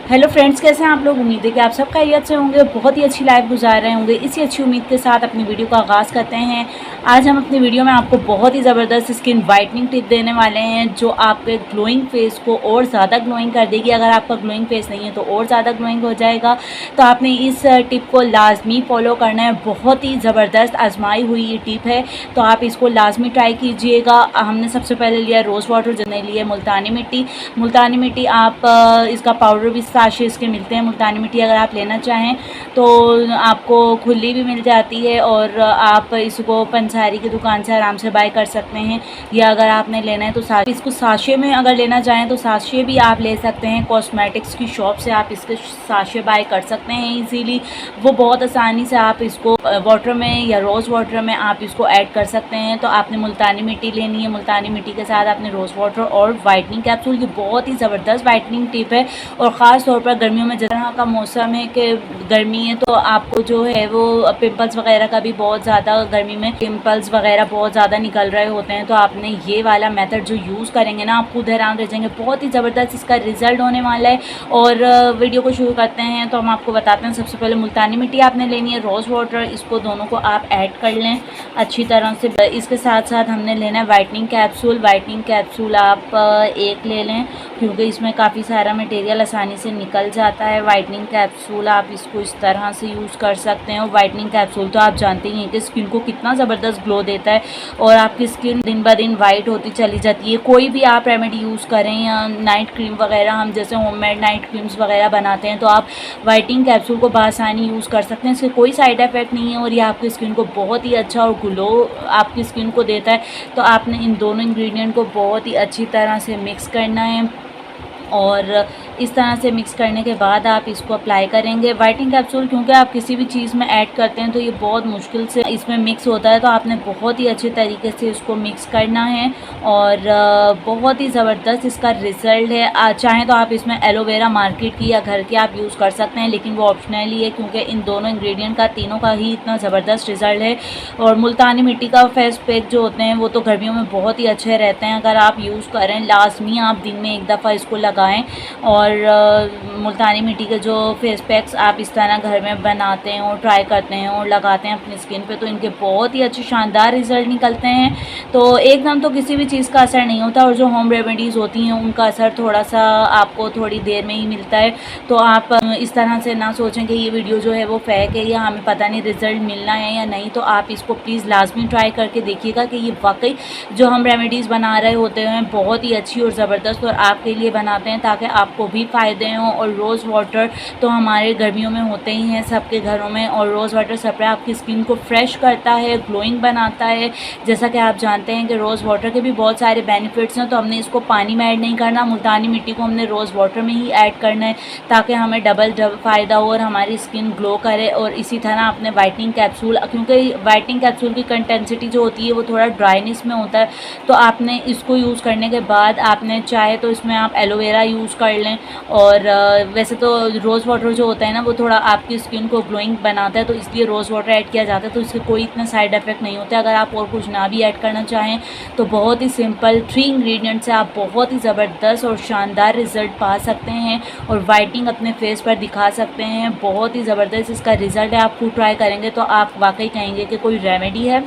Hello friends, कैसे हैं आप लोग। उम्मीद है कि आप सब खैरियत से होंगे, बहुत ही अच्छी लाइफ गुजार रहे होंगे। इसी अच्छी उम्मीद के साथ अपनी वीडियो का आगाज़ करते हैं। आज हम अपनी वीडियो में आपको बहुत ही ज़बरदस्त स्किन वाइटनिंग टिप देने वाले हैं, जो आपके ग्लोइंग फेस को और ज़्यादा ग्लोइंग कर देगी। अगर आपका ग्लोइंग फेस नहीं है तो और ज़्यादा ग्लोइंग हो जाएगा। तो आपने इस टिप को लाजमी फॉलो करना है। बहुत ही ज़बरदस्त आजमाई हुई ये टिप है, तो आप इसको लाजमी ट्राई कीजिएगा। हमने सबसे पहले लिया रोज़ वाटर, जिसने लिए मुल्तानी मिट्टी। मुल्तानी मिट्टी आप इसका पाउडर भी साशे इसके मिलते हैं। मुल्तानी मिट्टी अगर आप लेना चाहें तो आपको खुली भी मिल जाती है, और आप इसको पंसारी की दुकान से आराम से बाय कर सकते हैं। या अगर आपने लेना है तो इसको साशे में अगर लेना चाहें तो साशे भी आप ले सकते हैं। कॉस्मेटिक्स की शॉप से आप इसके साशे बाय कर सकते हैं इजीली। वो बहुत आसानी से आप इसको वाटर में या रोज़ वाटर में आप इसको ऐड कर सकते हैं। तो आपने मुल्तानी मिट्टी लेनी है, मुल्तानी मिट्टी के साथ आपने रोज़ वाटर और वाइटनिंग कैप्सूल। ये बहुत ही ज़बरदस्त वाइटनिंग टिप है, और ख़ास तौर पर गर्मियों में, जिस तरह का मौसम है कि गर्मी है, तो आपको जो है वो पिंपल्स वगैरह का भी बहुत ज़्यादा, गर्मी में पिंपल्स वगैरह बहुत ज़्यादा निकल रहे होते हैं। तो आपने ये वाला मेथड जो यूज़ करेंगे ना, आप खुद हैरान रह जाएंगे। बहुत ही ज़बरदस्त इसका रिज़ल्ट होने वाला है। और वीडियो को शुरू करते हैं तो हम आपको बताते हैं। सबसे पहले मुल्तानी मिट्टी आपने लेनी है, रोज़ वाटर, इसको दोनों को आप ऐड कर लें अच्छी तरह से। इसके साथ साथ हमने लेना है वाइटनिंग कैप्सूल। वाइटनिंग कैप्सूल आप एक ले लें, क्योंकि इसमें काफ़ी सारा मटेरियल आसानी से निकल जाता है। वाइटनिंग कैप्सूल आप इसको इस तरह से यूज़ कर सकते हैं। वाइटनिंग कैप्सूल तो आप जानते ही हैं कि स्किन को कितना ज़बरदस्त ग्लो देता है, और आपकी स्किन दिन ब दिन वाइट होती चली जाती है। कोई भी आप रेमेडी यूज़ करें या नाइट क्रीम वगैरह, हम जैसे होममेड नाइट क्रीम्स वगैरह बनाते हैं, तो आप वाइटनिंग कैप्सूल को बआसानी यूज़ कर सकते हैं। इसके कोई साइड इफ़ेक्ट नहीं है, और ये आपकी स्किन को बहुत ही अच्छा और ग्लो आपकी स्किन को देता है। तो आपने इन दोनों इंग्रेडिएंट को बहुत ही अच्छी तरह से मिक्स करना है, और इस तरह से मिक्स करने के बाद आप इसको अप्लाई करेंगे। वाइटनिंग कैप्सूल क्योंकि आप किसी भी चीज़ में ऐड करते हैं तो ये बहुत मुश्किल से इसमें मिक्स होता है, तो आपने बहुत ही अच्छे तरीके से इसको मिक्स करना है। और बहुत ही ज़बरदस्त इसका रिज़ल्ट है। चाहें तो आप इसमें एलोवेरा मार्केट की या घर की आप यूज़ कर सकते हैं, लेकिन वो ऑप्शनली है, क्योंकि इन दोनों इंग्रेडिएंट का, तीनों का ही इतना ज़बरदस्त रिज़ल्ट है। और मुल्तानी मिट्टी का फेस पैक जो होते हैं वो तो गर्मियों में बहुत ही अच्छे रहते हैं। अगर आप यूज़ करें, लाजमी आप दिन में एक दफ़ा इसको लगाएं। और मुल्तानी मिट्टी के जो फेस पैक्स आप इस तरह घर में बनाते हैं और ट्राई करते हैं और लगाते हैं अपनी स्किन पे, तो इनके बहुत ही अच्छे शानदार रिज़ल्ट निकलते हैं। तो एकदम तो किसी भी चीज़ का असर नहीं होता, और जो होम रेमेडीज़ होती हैं उनका असर थोड़ा सा आपको थोड़ी देर में ही मिलता है। तो आप इस तरह से ना सोचें कि ये वीडियो जो है वो फेक है या हमें पता नहीं रिज़ल्ट मिलना है या नहीं। तो आप इसको प्लीज़ लाजमी ट्राई करके देखिएगा कि ये वाकई जो हम रेमेडीज़ बना रहे होते हैं बहुत ही अच्छी और ज़बरदस्त और आपके लिए बनाते हैं, ताकि आपको भी फ़ायदे हों। और रोज़ वाटर तो हमारे गर्मियों में होते ही हैं सबके घरों में, और रोज़ वाटर स्प्रे आपकी स्किन को फ्रेश करता है, ग्लोइंग बनाता है। जैसा कि आप जानते हैं कि रोज़ वाटर के भी बहुत सारे बेनिफिट्स हैं, तो हमने इसको पानी में ऐड नहीं करना, मुल्तानी मिट्टी को हमने रोज़ वाटर में ही ऐड करना है, ताकि हमें डबल फ़ायदा हो और हमारी स्किन ग्लो करे। और इसी तरह अपने वाइटनिंग कैप्सूल, क्योंकि वाइटनिंग कैप्सूल की कंटेंसिटी जो होती है वो थोड़ा ड्राइनेस में होता है, तो आपने इसको यूज़ करने के बाद आपने चाहे तो इसमें आप एलोवेरा यूज़ कर लें। और वैसे तो रोज़ वाटर जो होता है ना वो थोड़ा आपकी स्किन को ग्लोइंग बनाता है, तो इसलिए रोज़ वाटर ऐड किया जाता है, तो इसके कोई इतना साइड इफ़ेक्ट नहीं होता। अगर आप और कुछ ना भी ऐड करना चाहें तो बहुत ही सिंपल 3 इंग्रेडिएंट से आप बहुत ही ज़बरदस्त और शानदार रिज़ल्ट पा सकते हैं, और वाइटनिंग अपने फेस पर दिखा सकते हैं। बहुत ही ज़बरदस्त इसका रिज़ल्ट है। आप खुद ट्राई करेंगे तो आप वाकई कहेंगे कि कोई रेमेडी है,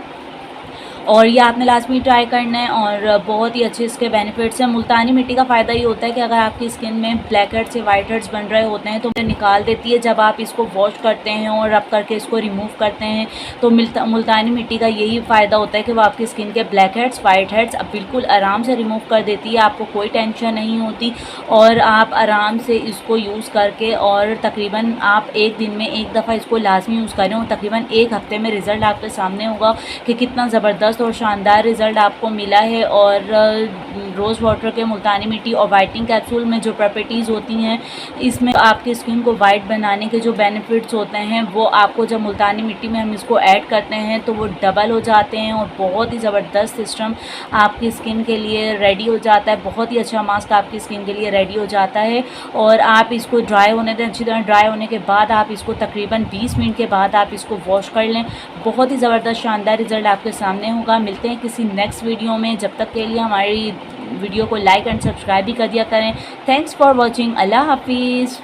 और ये आपने लाजमी ट्राई करना है। और बहुत ही अच्छे इसके बेनिफिट्स हैं। मुल्तानी मिट्टी का फ़ायदा ये होता है कि अगर आपकी स्किन में ब्लैक हेड्स या वाइट हेड्स बन रहे होते हैं तो निकाल देती है। जब आप इसको वॉश करते हैं और रब करके इसको रिमूव करते हैं, तो मुल्तानी मिट्टी का यही फ़ायदा होता है कि वो आपकी स्किन के ब्लैक हेड्स, वाइट हेड्स अब बिल्कुल आराम से रिमूव कर देती है। आपको कोई टेंशन नहीं होती, और आप आराम से इसको यूज़ करके, और तकरीबन आप एक दिन में एक दफ़ा इसको लाजमी यूज़ करें, और तकरीबन एक हफ़्ते में रिज़ल्ट आपके सामने होगा कि कितना ज़बरदस्त और शानदार रिज़ल्ट आपको मिला है। और रोज़ वाटर के, मुल्तानी मिट्टी और वाइटनिंग कैप्सूल में जो प्रॉपर्टीज़ होती हैं, इसमें आपकी स्किन को वाइट बनाने के जो बेनिफिट्स होते हैं वो आपको जब मुल्तानी मिट्टी में हम इसको ऐड करते हैं तो वो डबल हो जाते हैं, और बहुत ही ज़बरदस्त सिस्टम आपकी स्किन के लिए रेडी हो जाता है। बहुत ही अच्छा मास्क आपकी स्किन के लिए रेडी हो जाता है। और आप इसको ड्राई होने दें, अच्छी तरह ड्राई होने के बाद आप इसको तकरीबन 20 मिनट के बाद आप इसको वॉश कर लें। बहुत ही ज़बरदस्त शानदार रिज़ल्ट आपके सामने होगा। मिलते हैं किसी नेक्स्ट वीडियो में, जब तक के लिए हमारी वीडियो को लाइक एंड सब्सक्राइब भी कर दिया करें। Thanks for watching. अल्लाह हाफिज़।